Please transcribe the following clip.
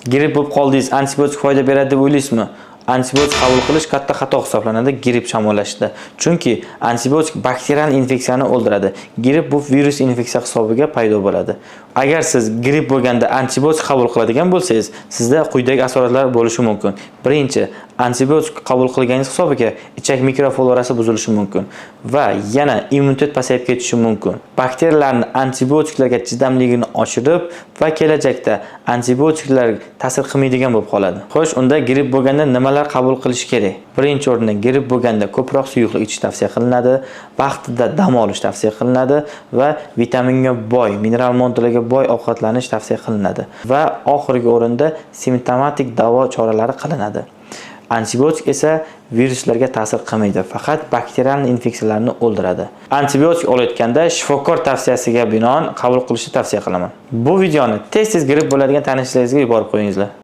Gripp bo'lib qoldingiz, antibiotik foyda beradi deb o'ylaysizmi? Antibiotik qabul qilish katta xato hisoblanadi gripp shamollashida. Chunki antibiotik bakterial infeksiyani o'ldiradi. Gripp bu virus infeksiya hisobiga paydo bo'ladi. Agar siz gripp bo'lganda antibiotik qabul qiladigan bo'lsangiz, sizda quyidagi asoratlar bo'lishi mumkin. Birinchi, antibiotik qabul qilganingiz hisobiga ichak mikroflorasi buzilishi mumkin va yana immunitet pasayib ketishi mumkin. Bakteriyalarning antibiotiklarga chidamligini oshirib va kelajakda antibiotiklar ta'sir qilmaydigan bo'lib qoladi. Xo'sh, unda gripp bo'lganda nimalar qabul qilish kerak? Birinchi o'rinda gripp bo'lganda ko'proq suyuqlik ichish tavsiya qilinadi, vaqtida dam olish tavsiya qilinadi va vitaminga boy, mineral moddalarga boy ovqatlanish tavsiya qilinadi va oxirgi o'rinda simptomatik davo choralari qilinadi. Antibiotik esa viruslarga ta'sir qilmaydi, faqat bakterial infeksiyalarni o'ldiradi. Antibiotik olayotganda shifokor tavsiyasiga binoan qabul qilishni tavsiya qilaman. Bu videoni tez-tez gripp bo'ladigan tanishlaringizga yuborib qo'yingizlar.